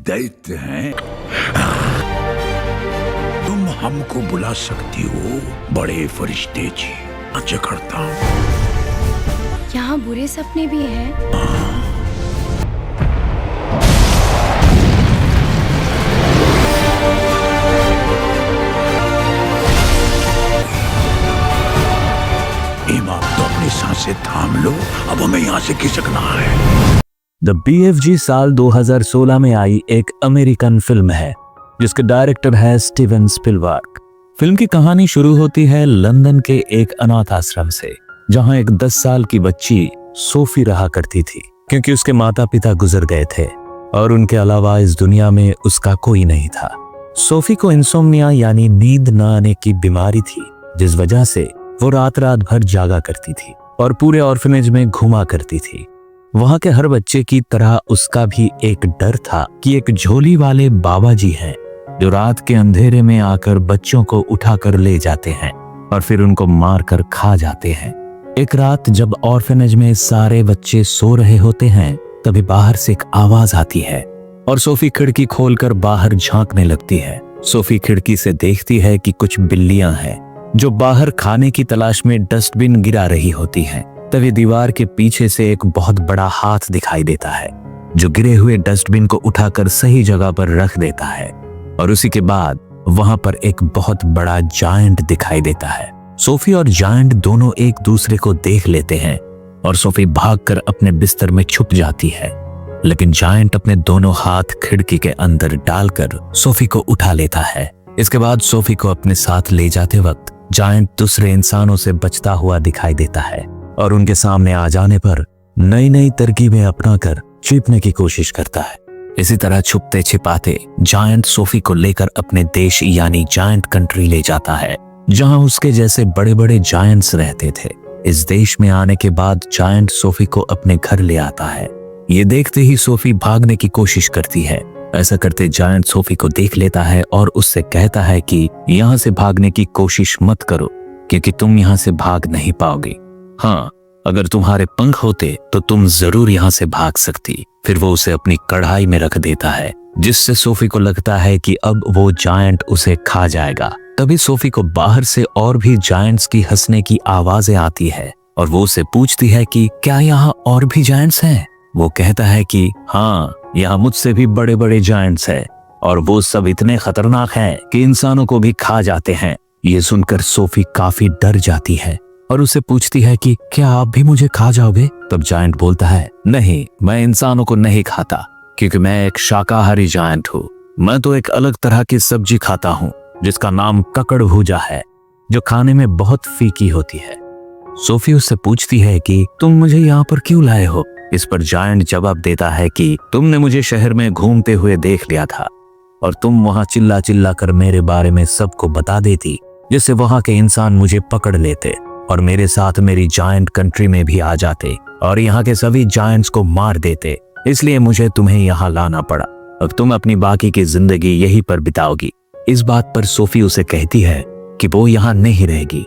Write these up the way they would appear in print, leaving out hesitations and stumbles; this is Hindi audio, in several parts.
दैत्य हैं। तुम हमको बुला सकती हो बड़े फरिश्ते जी। जकड़ता हूँ। यहाँ बुरे सपने भी हैं। इमाम तो अपनी सांसें थाम लो, अब हमें यहाँ से खिसकना है। द BFG साल 2016 में आई एक अमेरिकन फिल्म है जिसके डायरेक्टर है स्टीवन स्पिलबर्ग। फिल्म की कहानी शुरू होती है लंदन के एक अनाथ आश्रम से, जहां एक 10 साल की बच्ची सोफी रहा करती थी, क्योंकि उसके माता पिता गुजर गए थे और उनके अलावा इस दुनिया में उसका कोई नहीं था। सोफी को इंसोम्निया यानी नींद न आने की बीमारी थी, जिस वजह से वो रात रात भर जागा करती थी और पूरे ऑर्फनेज में घूमा करती थी। वहां के हर बच्चे की तरह उसका भी एक डर था कि एक झोली वाले बाबा जी हैं जो रात के अंधेरे में आकर बच्चों को उठाकर ले जाते हैं और फिर उनको मारकर खा जाते हैं। एक रात जब ऑर्फनेज में सारे बच्चे सो रहे होते हैं, तभी बाहर से एक आवाज आती है और सोफी खिड़की खोलकर बाहर झांकने लगती है। सोफी खिड़की से देखती है कि कुछ बिल्लियां हैं जो बाहर खाने की तलाश में डस्टबिन गिरा रही होती हैं। तभी दीवार के पीछे से एक बहुत बड़ा हाथ दिखाई देता है जो गिरे हुए डस्टबिन को उठाकर सही जगह पर रख देता है और उसी के बाद वहां पर एक बहुत बड़ा जायंट दिखाई देता है। सोफी और जायंट दोनों एक दूसरे को देख लेते हैं और सोफी भागकर अपने बिस्तर में छुप जाती है, लेकिन जायंट अपने दोनों हाथ खिड़की के अंदर डालकर सोफी को उठा लेता है। इसके बाद सोफी को अपने साथ ले जाते वक्त जायंट दूसरे इंसानों से बचता हुआ दिखाई देता है और उनके सामने आ जाने पर नई नई तरकीबें अपनाकर छिपने की कोशिश करता है। इसी तरह छुपते छिपाते जायंट सोफी को लेकर अपने देश यानी जायंट कंट्री ले जाता है, जहां उसके जैसे बड़े बड़े जायंट्स रहते थे। इस देश में आने के बाद जायंट सोफी को अपने घर ले आता है। ये देखते ही सोफी भागने की कोशिश करती है। ऐसा करते जायंट सोफी को देख लेता है और उससे कहता है कि यहाँ से भागने की कोशिश मत करो, क्योंकि तुम यहाँ से भाग नहीं पाओगे। हाँ, अगर तुम्हारे पंख होते तो तुम जरूर यहाँ से भाग सकती। फिर वो उसे अपनी कढ़ाई में रख देता है, जिससे सोफी को लगता है कि अब वो जायंट उसे खा जाएगा। तभी सोफी को बाहर से और भी जायंट्स की हंसने की आवाजें आती है और वो उसे पूछती है कि क्या यहाँ और भी जायंट्स हैं? वो कहता है कि हाँ, यहाँ मुझसे भी बड़े बड़े जायंट्स हैं और वो सब इतने खतरनाक हैं कि इंसानों को भी खा जाते हैं। ये सुनकर सोफी काफी डर जाती है और उसे पूछती है कि क्या आप भी मुझे खा जाओगे? तब जायंट बोलता है, नहीं, मैं इंसानों को नहीं खाता, क्योंकि मैं एक शाकाहारी जायंट हूँ। मैं तो एक अलग तरह की सब्जी खाता हूँ जिसका नाम ककड़ भूजा है, जो खाने में बहुत फीकी होती है। सोफी उससे पूछती है कि तुम मुझे यहाँ पर क्यों लाए हो? इस पर जायंट जवाब देता है कि तुमने मुझे शहर में घूमते हुए देख लिया था और तुम वहां चिल्ला चिल्ला कर मेरे बारे में सबको बता देती, जिससे वहां के इंसान मुझे पकड़ लेते और मेरे साथ मेरी जायंट कंट्री में भी आ जाते और यहाँ के सभी जायंट्स को मार देते। इसलिए मुझे तुम्हें यहाँ लाना पड़ा। अब तुम अपनी बाकी की जिंदगी यहीं पर बिताओगी। इस बात पर सोफी उसे कहती है कि वो यहाँ नहीं रहेगी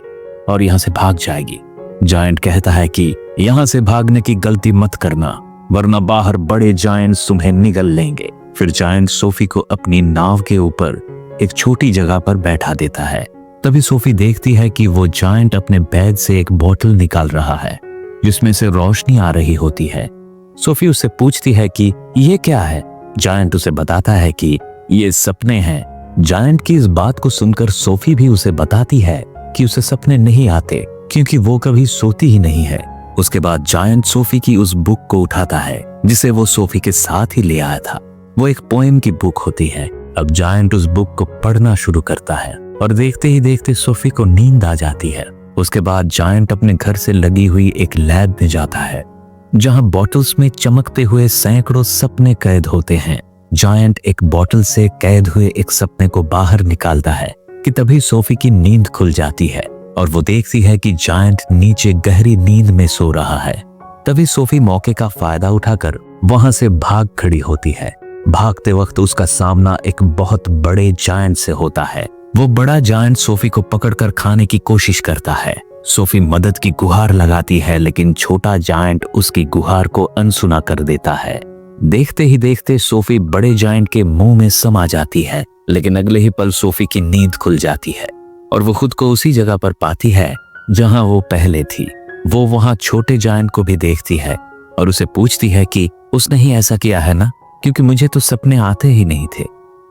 और यहाँ से भाग जाएगी। जायंट कहता है कि यहाँ से भागने की गलती मत करना, वरना बाहर बड़े जायंट्स तुम्हें निगल लेंगे। फिर जायंट सोफी को अपनी नाव के ऊपर एक छोटी जगह पर बैठा देता है। तभी सोफी देखती है कि वो जायंट अपने बैग से एक बोतल निकाल रहा है जिसमें से रोशनी आ रही होती है। सोफी उससे पूछती है कि ये क्या है? जायंट उसे बताता है कि ये सपने हैं। जायंट की इस बात को सुनकर सोफी भी उसे बताती है कि उसे सपने नहीं आते, क्योंकि वो कभी सोती ही नहीं है। उसके बाद जायंट सोफी की उस बुक को उठाता है जिसे वो सोफी के साथ ही ले आया था। वो एक पोएम की बुक होती है। अब जायंट उस बुक को पढ़ना शुरू करता है और देखते ही देखते सोफी को नींद आ जाती है। उसके बाद जायंट अपने घर से लगी हुई एक लैब में जाता है, जहां बॉटल्स में चमकते हुए सैकड़ों सपने कैद होते हैं। जायंट एक बॉटल से कैद हुए एक सपने को बाहर निकालता है कि तभी सोफी की नींद खुल जाती है और वो देखती है कि जायंट नीचे गहरी नींद में सो रहा है। तभी सोफी मौके का फायदा उठाकर वहां से भाग खड़ी होती है। भागते वक्त उसका सामना एक बहुत बड़े जायंट से होता है। वो बड़ा जायंट सोफी को पकड़कर खाने की कोशिश करता है। सोफी मदद की गुहार लगाती है, लेकिन छोटा जायंट उसकी गुहार को अनसुना कर देता है। देखते ही देखते सोफी बड़े जायंट के मुंह में समा जाती है, लेकिन अगले ही पल सोफी की नींद खुल जाती है और वो खुद को उसी जगह पर पाती है जहां वो पहले थी। वो वहां छोटे जायंट को भी देखती है और उसे पूछती है कि उसने ही ऐसा किया है ना, क्योंकि मुझे तो सपने आते ही नहीं थे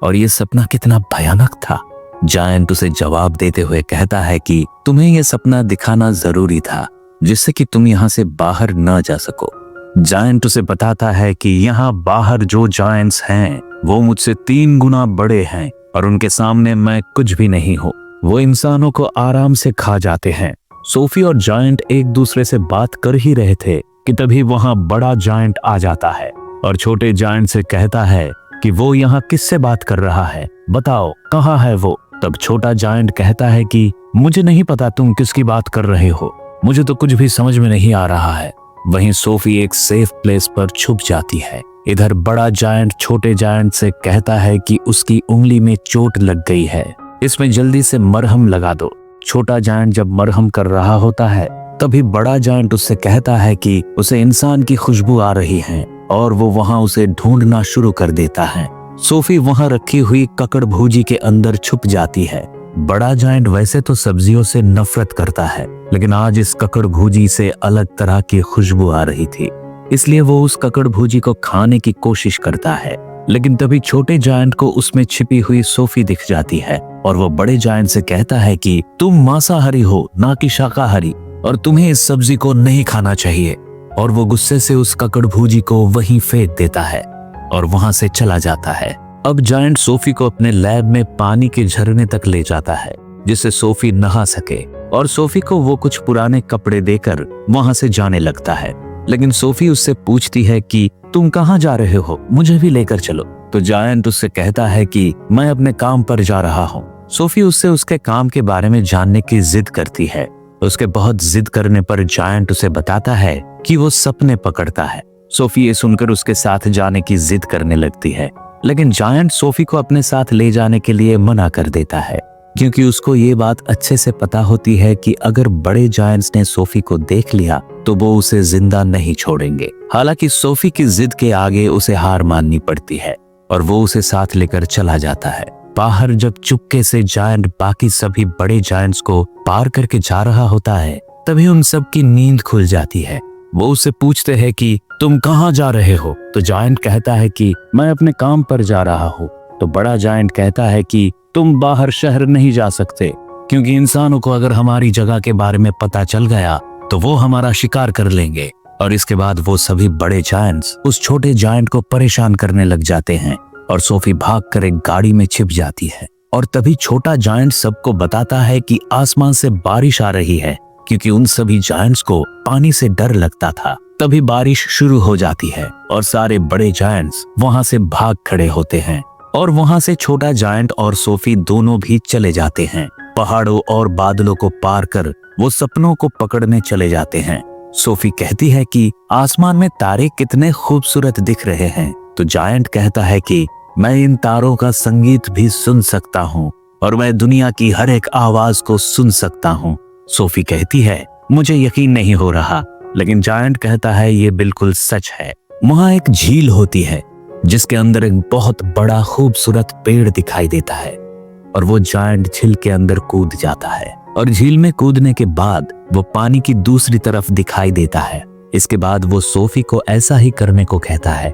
और ये सपना कितना भयानक था। जायंट उसे जवाब देते हुए कहता है कि तुम्हें यह सपना दिखाना जरूरी था जिससे कि तुम यहाँ से बाहर न जा सको। जायंट उसे बताता है कि यहाँ बाहर जो जायंट्स हैं वो मुझसे 3 गुना बड़े हैं और उनके सामने मैं कुछ भी नहीं हूँ। वो इंसानों को आराम से खा जाते हैं। सोफी और जायंट एक दूसरे से बात कर ही रहे थे कि तभी वहां बड़ा जायंट आ जाता है और छोटे जायंट से कहता है कि वो यहाँ किससे बात कर रहा है, बताओ कहाँ है वो। तब छोटा जायंट कहता है कि मुझे नहीं पता तुम किसकी बात कर रहे हो, मुझे तो कुछ भी समझ में नहीं आ रहा है। वहीं सोफी एक सेफ प्लेस पर छुप जाती है। इधर बड़ा जायंट छोटे जायंट से कहता है कि उसकी उंगली में चोट लग गई है, इसमें जल्दी से मरहम लगा दो। छोटा जायंट जब मरहम कर रहा होता है तभी बड़ा जायंट उससे कहता है कि उसे इंसान की खुशबू आ रही है और वो वहां उसे ढूंढना शुरू कर देता है। सोफी वहां रखी हुई ककड़ भूजी के अंदर छुप जाती है। बड़ा जायंट वैसे तो सब्जियों से नफरत करता है, लेकिन आज इस ककड़ भूजी से अलग तरह की खुशबू आ रही थी, इसलिए वो उस ककड़ भूजी को खाने की कोशिश करता है। लेकिन तभी छोटे जायंट को उसमें छिपी हुई सोफी दिख जाती है और वो बड़े जायंट से कहता है कि तुम मांसाहारी हो ना कि शाकाहारी और तुम्हें इस सब्जी को नहीं खाना चाहिए। और वो गुस्से से उस ककड़ भूजी को वहीं फेंक देता है और वहां से चला जाता है। अब जायंट सोफी को अपने लैब में पानी के झरने तक ले जाता है जिससे सोफी नहा सके और सोफी को वो कुछ पुराने कपड़े देकर वहां से जाने लगता है। लेकिन सोफी उससे पूछती है कि तुम कहाँ जा रहे हो, मुझे भी लेकर चलो। तो जायंट उससे कहता है कि मैं अपने काम पर जा रहा हूँ। सोफी उससे उसके काम के बारे में जानने की जिद करती है। उसके बहुत जिद करने पर जायंट उसे बताता है कि वो सपने पकड़ता है। सोफी ये सुनकर उसके साथ जाने की जिद करने लगती है, लेकिन जायंट सोफी को अपने साथ ले जाने के लिए मना कर देता है, क्योंकि उसको ये बात अच्छे से पता होती है कि अगर बड़े जायंट्स ने सोफी को देख लिया तो वो उसे जिंदा नहीं छोड़ेंगे। हालांकि सोफी की जिद के आगे उसे हार माननी पड़ती है और वो उसे साथ लेकर चला जाता है। बाहर जब चुपके से जायंट बाकी सभी बड़े जायंट्स को पार करके जा रहा होता है तभी उन सब की नींद खुल जाती है। वो उससे पूछते हैं कि तुम कहाँ जा रहे हो। तो जायंट कहता है कि मैं अपने काम पर जा रहा हूँ। तो बड़ा जायंट कहता है कि तुम बाहर शहर नहीं जा सकते, क्योंकि इंसानों को अगर हमारी जगह के बारे में पता चल गया तो वो हमारा शिकार कर लेंगे। और इसके बाद वो सभी बड़े जायंट्स उस छोटे जायंट को परेशान करने लग जाते हैं और सोफी भागकर एक गाड़ी में छिप जाती है। और तभी छोटा जायंट सबको बताता है कि आसमान से बारिश आ रही है, क्योंकि उन सभी जायंट्स को पानी से डर लगता था। तभी बारिश शुरू हो जाती है और सारे बड़े जायंट्स वहां से भाग खड़े होते हैं और वहां से छोटा जायंट और सोफी दोनों भी चले जाते हैं। पहाड़ों और बादलों को पार कर वो सपनों को पकड़ने चले जाते हैं। सोफी कहती है कि आसमान में तारे कितने खूबसूरत दिख रहे हैं। तो जायंट कहता है कि मैं इन तारों का संगीत भी सुन सकता हूँ और मैं दुनिया की हर एक आवाज को सुन सकता हूँ। सोफी कहती है मुझे यकीन नहीं हो रहा, लेकिन जायंट कहता है ये बिल्कुल सच है। वहां एक झील होती है जिसके अंदर एक बहुत बड़ा खूबसूरत पेड़ दिखाई देता है और वो जायंट झील के अंदर कूद जाता है और झील में कूदने के बाद वो पानी की दूसरी तरफ दिखाई देता है। इसके बाद वो सोफी को ऐसा ही करने को कहता है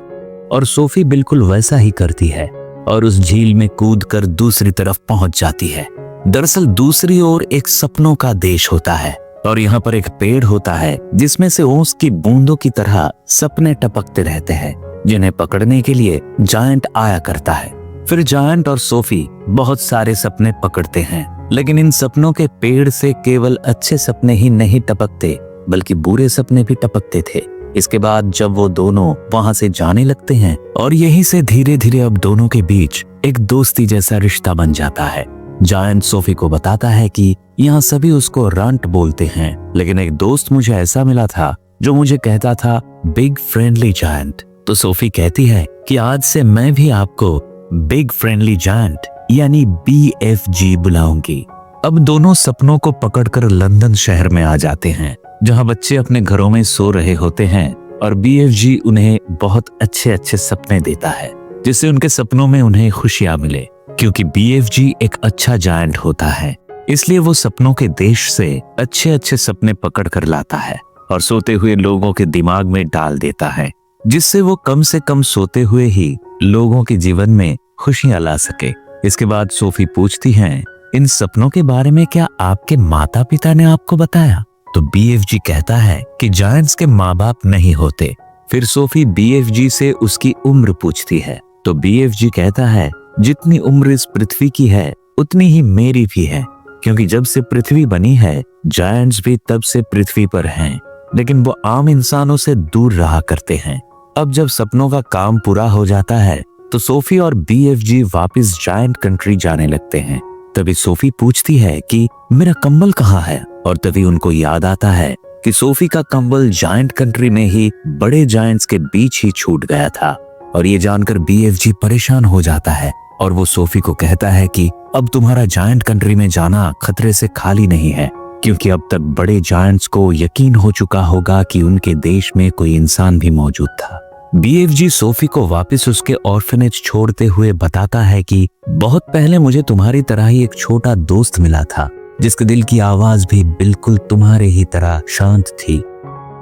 और सोफी बिल्कुल वैसा ही करती है और उस झील में कूदकर दूसरी तरफ पहुंच जाती है। दरअसल दूसरी ओर एक सपनों का देश होता है और यहाँ पर एक पेड़ होता है जिसमें से ओस की बूंदों की तरह सपने टपकते रहते हैं, जिन्हें पकड़ने के लिए जायंट आया करता है। फिर जायंट और सोफी बहुत सारे सपने पकड़ते हैं, लेकिन इन सपनों के पेड़ से केवल अच्छे सपने ही नहीं टपकते बल्कि बुरे सपने भी टपकते थे। इसके बाद जब वो दोनों वहां से जाने लगते हैं और यहीं से धीरे धीरे अब दोनों के बीच एक दोस्ती जैसा रिश्ता बन जाता है। जायंट सोफी को बताता है कि यहाँ सभी उसको रंट बोलते हैं, लेकिन एक दोस्त मुझे ऐसा मिला था जो मुझे कहता था बिग फ्रेंडली जायंट। तो सोफी कहती है कि आज से मैं भी आपको बिग फ्रेंडली जायंट यानी BFG बुलाऊंगी। अब दोनों सपनों को पकड़कर लंदन शहर में आ जाते हैं, जहां बच्चे अपने घरों में सो रहे होते हैं और BFG उन्हें बहुत अच्छे अच्छे सपने देता है, जिससे उनके सपनों में उन्हें खुशियां मिले। क्योंकि BFG एक अच्छा जायंट होता है, इसलिए वो सपनों के देश से अच्छे अच्छे सपने पकड़ कर लाता है और सोते हुए लोगों के दिमाग में डाल देता है, जिससे वो कम से कम सोते हुए ही लोगों के जीवन में खुशियां ला सके। इसके बाद सोफी पूछती हैं, इन सपनों के बारे में क्या आपके माता पिता ने आपको बताया? तो BFG कहता है कि जायंट्स के माँ बाप नहीं होते। फिर सोफी BFG से उसकी उम्र पूछती है, तो BFG कहता है, जितनी उम्र इस पृथ्वी की है उतनी ही मेरी भी है, क्योंकि जब से पृथ्वी बनी है जायंट्स भी तब से पृथ्वी पर हैं, लेकिन वो आम इंसानों से दूर रहा करते हैं। अब जब सपनों का काम पूरा हो जाता है तो सोफी और BFG वापस जायंट कंट्री जाने लगते हैं। तभी सोफी पूछती है कि मेरा कंबल कहाँ है, और तभी उनको याद आता है कि सोफी का कंबल जायंट कंट्री में ही बड़े जायंट्स के बीच ही छूट गया था। और ये जानकर BFG परेशान हो जाता है और वो सोफी को कहता है कि अब तुम्हारा जायंट कंट्री में जाना खतरे से खाली नहीं है, क्योंकि अब तक बड़े जायंट्स को यकीन हो चुका होगा कि उनके देश में कोई इंसान भी मौजूद था। BFG सोफी को वापस उसके ऑर्फनेज छोड़ते हुए बताता है कि बहुत पहले मुझे तुम्हारी तरह ही एक छोटा दोस्त मिला था, जिसके दिल की आवाज भी बिल्कुल तुम्हारे ही तरह शांत थी,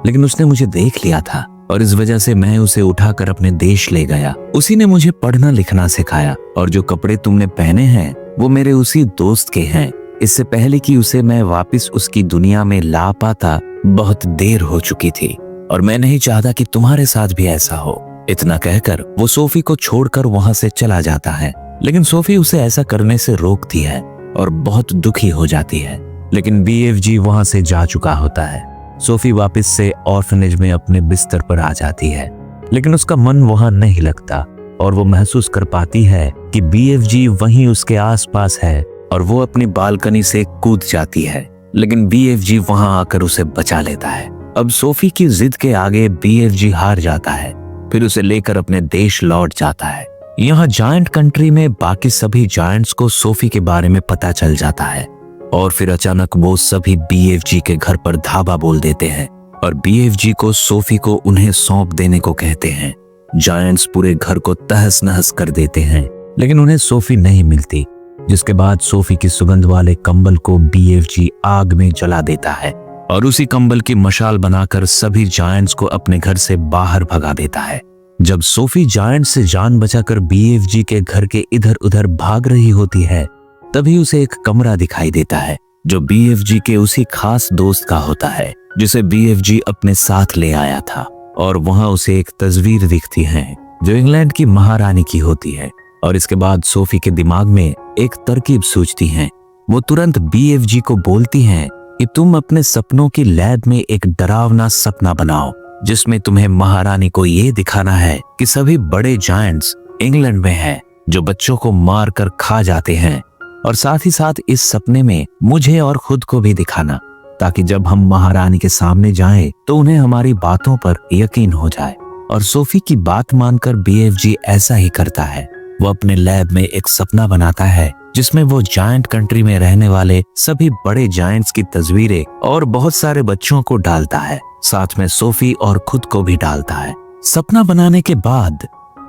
लेकिन उसने मुझे देख लिया था और इस वजह से मैं उसे उठाकर अपने देश ले गया। उसी ने मुझे पढ़ना लिखना सिखाया, और जो कपड़े तुमने पहने हैं वो मेरे उसी दोस्त के हैं। इससे पहले कि उसे मैं वापस उसकी दुनिया में ला पाता बहुत देर हो चुकी थी, और मैं नहीं चाहता कि तुम्हारे साथ भी ऐसा हो। इतना कहकर वो सोफी को छोड़कर वहां से चला जाता है, लेकिन सोफी उसे ऐसा करने से रोकती है और बहुत दुखी हो जाती है। लेकिन BFG वहां से जा चुका होता है। सोफी वापस से ऑर्फनेज में अपने बिस्तर पर आ जाती है, लेकिन उसका मन वहां नहीं लगता और वो महसूस कर पाती है कि BFG वहीं उसके आसपास है, और वो अपनी बालकनी से कूद जाती है, लेकिन BFG वहां आकर उसे बचा लेता है। अब सोफी की जिद के आगे BFG हार जाता है, फिर उसे लेकर अपने देश लौट जाता है। यहाँ जायंट कंट्री में बाकी सभी जायंट्स को सोफी के बारे में पता चल जाता है, और फिर अचानक वो सभी BFG के घर पर धावा बोल देते हैं और BFG को सोफी को उन्हें सौंप देने को कहते हैं। जायंट्स पूरे घर को तहस नहस कर देते हैं, लेकिन उन्हें सोफी नहीं मिलती, जिसके बाद सोफी की सुगंध वाले कंबल को BFG आग में जला देता है और उसी कंबल की मशाल बनाकर सभी जायंट्स को अपने घर से बाहर भगा देता है। जब सोफी जायंट से जान बचाकर BFG के घर के इधर उधर भाग रही होती है, तभी उसे एक कमरा दिखाई देता है जो BFG के उसी खास दोस्त का होता है जिसे BFG अपने साथ ले आया था, और वहां उसे एक तस्वीर दिखती है जो इंग्लैंड की महारानी की होती है। और इसके बाद सोफी के दिमाग में एक तरकीब सूझती है। वो तुरंत BFG को बोलती हैं कि तुम अपने सपनों की लैब में एक डरावना सपना बनाओ, जिसमें तुम्हें महारानी को ये दिखाना है कि सभी बड़े जायंट्स इंग्लैंड में हैं जो बच्चों को मार कर खा जाते हैं, और साथ ही साथ इस सपने में मुझे और खुद को भी दिखाना, ताकि जब हम महारानी के सामने जाएं तो उन्हें हमारी बातों पर यकीन हो जाए। और सोफी की बात मानकर BFG ऐसा ही करता है। वो अपने लैब में एक सपना बनाता है जिसमें वो जायंट कंट्री में रहने वाले सभी बड़े जायंट्स की तस्वीरें और बहुत सारे बच्चों को डालता है, साथ में सोफी और खुद को भी डालता है। सपना बनाने के बाद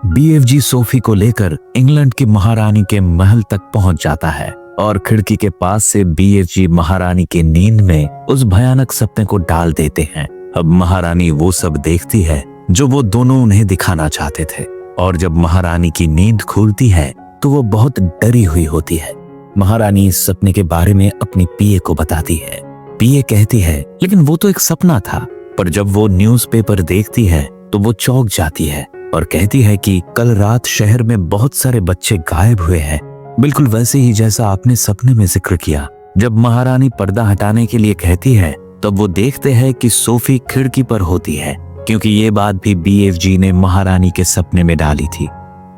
BFG सोफी को लेकर इंग्लैंड की महारानी के महल तक पहुंच जाता है, और खिड़की के पास से BFG महारानी की नींद में उस भयानक सपने को डाल देते हैं। अब महारानी वो सब देखती है जो वो दोनों उन्हें दिखाना चाहते थे, और जब महारानी की नींद खुलती है तो वो बहुत डरी हुई होती है। महारानी इस सपने के बारे में अपनी PA को बताती है। PA कहती है लेकिन वो तो एक सपना था। पर जब वो न्यूज़पेपर देखती है तो वो चौंक जाती है और कहती है कि कल रात शहर में बहुत सारे बच्चे गायब हुए हैं, बिल्कुल वैसे ही जैसा आपने सपने में जिक्र किया। जब महारानी पर्दा हटाने के लिए कहती है तब वो देखते हैं कि सोफी खिड़की पर होती है, क्योंकि ये बात भी BFG ने महारानी के सपने में डाली थी।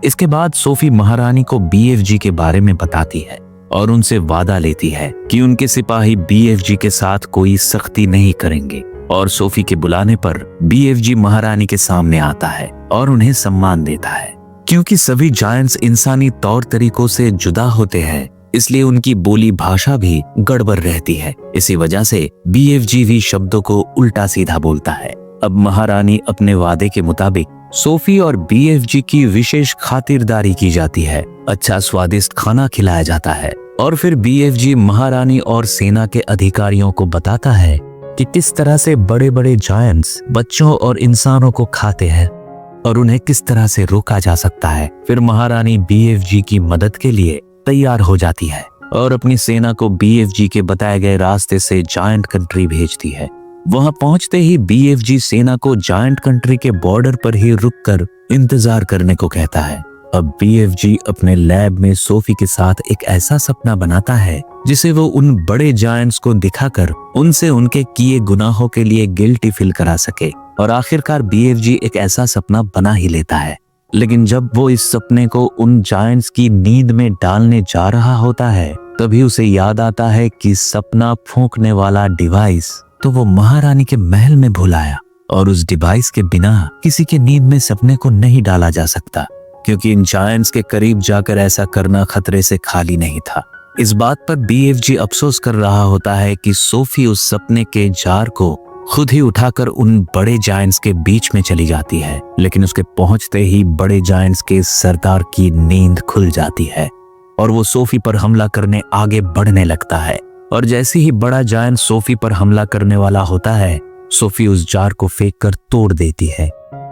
इसके बाद सोफी महारानी को BFG के बारे में बताती है और उनसे वादा लेती है कि उनके सिपाही BFG के साथ कोई सख्ती नहीं करेंगे, और सोफी के बुलाने पर BFG महारानी के सामने आता है और उन्हें सम्मान देता है। क्योंकि सभी जायंट्स इंसानी तौर तरीकों से जुदा होते हैं, इसलिए उनकी बोली भाषा भी गड़बड़ रहती है। इसी वजह से BFG भी शब्दों को उल्टा सीधा बोलता है। अब महारानी अपने वादे के मुताबिक सोफी और बीएफजी की विशेष खातिरदारी की जाती है। अच्छा स्वादिष्ट खाना खिलाया जाता है और फिर बीएफजी महारानी और सेना के अधिकारियों को बताता है कि किस तरह से बड़े बड़े जायंट्स बच्चों और इंसानों को खाते हैं और उन्हें किस तरह से रोका जा सकता है। फिर महारानी बीएफजी की मदद के लिए तैयार हो जाती है और अपनी सेना को बीएफजी के बताए गए रास्ते से जायंट कंट्री भेजती है। वहां पहुंचते ही बीएफजी सेना को जायंट कंट्री के बॉर्डर पर ही रुककर इंतजार करने को कहता है। अब बीएफजी अपने लैब में सोफी के साथ एक ऐसा सपना बनाता है जिसे वो उन बड़े जायंट्स को दिखाकर उनसे उनके किए गुनाहों के लिए गिल्टी फील करा सके और आखिरकार बीएफजी एक ऐसा सपना बना ही लेता है। लेकिन जब वो इस सपने को उन जायंट्स की नींद में डालने जा रहा होता है तभी उसे याद आता है कि सपना फूंकने वाला डिवाइस तो वो महारानी के महल में भुलाया और उस डिवाइस के बिना किसी के नींद में सपने को नहीं डाला जा सकता, क्योंकि इन जायंट्स के करीब जाकर ऐसा करना खतरे से खाली नहीं था। इस बात पर बीएफजी अफसोस कर रहा होता है कि सोफी उस सपने के जार को खुद ही उठाकर उन बड़े जायंट्स के बीच में चली जाती है, लेकिन उसके पहुंचते ही बड़े जायंट्स के सरदार की नींद खुल जाती है और वो सोफी पर हमला करने आगे बढ़ने लगता है। और जैसे ही बड़ा जायंट सोफी पर हमला करने वाला होता है, सोफी उस जार को फेंक कर तोड़ देती है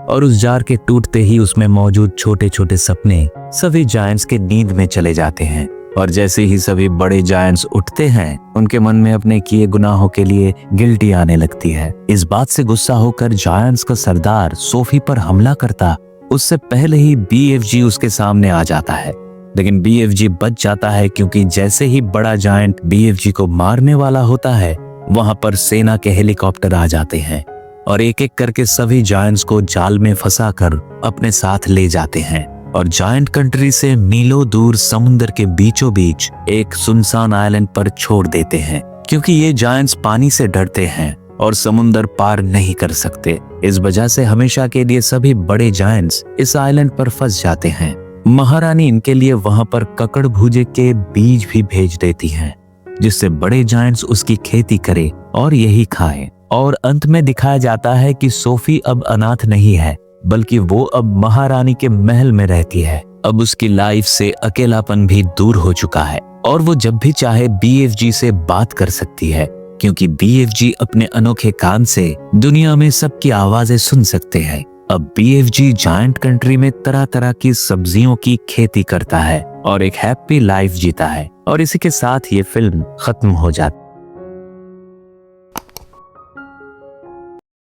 और उस जार के टूटते ही उसमें मौजूद छोटे छोटे सपने सभी जायंट्स के नींद में चले जाते हैं। और जैसे ही सभी बड़े जायंट्स उठते हैं, उनके मन में अपने किए गुनाहों के लिए गिल्टी आने लगती है। इस बात से गुस्सा होकर जायंट्स का सरदार सोफी पर हमला करता उससे पहले ही बीएफजी उसके सामने आ जाता है, लेकिन बीएफजी बच जाता है क्योंकि जैसे ही बड़ा जायंट बीएफजी को मारने वाला होता है, वहां पर सेना के हेलीकॉप्टर आ जाते हैं और एक एक करके सभी जायंट्स को जाल में फंसाकर अपने साथ ले जाते हैं और जायंट कंट्री से मीलों दूर समुद्र के बीचों बीच एक सुनसान आइलैंड पर छोड़ देते हैं, क्योंकि ये जायंट्स पानी से डरते हैं और समुद्र पार नहीं कर सकते। इस वजह से हमेशा के लिए सभी बड़े जायंट्स इस आइलैंड पर फंस जाते हैं। महारानी इनके लिए वहां पर ककड़ भूजे के बीज भी भेज देती हैं, जिससे बड़े जायंट्स उसकी खेती करें और यही खाएं। और अंत में दिखाया जाता है कि सोफी अब अनाथ नहीं है, बल्कि वो अब महारानी के महल में रहती है। अब उसकी लाइफ से अकेलापन भी दूर हो चुका है और वो जब भी चाहे बीएफजी से बात कर सकती है, क्योंकि बीएफजी अपने अनोखे कान से दुनिया में सबकी आवाजें सुन सकते हैं। अब बीएफजी जायंट कंट्री में तरह तरह की सब्जियों की खेती करता है और एक हैप्पी लाइफ जीता है। और इसी के साथ ये फिल्म खत्म हो जाती है।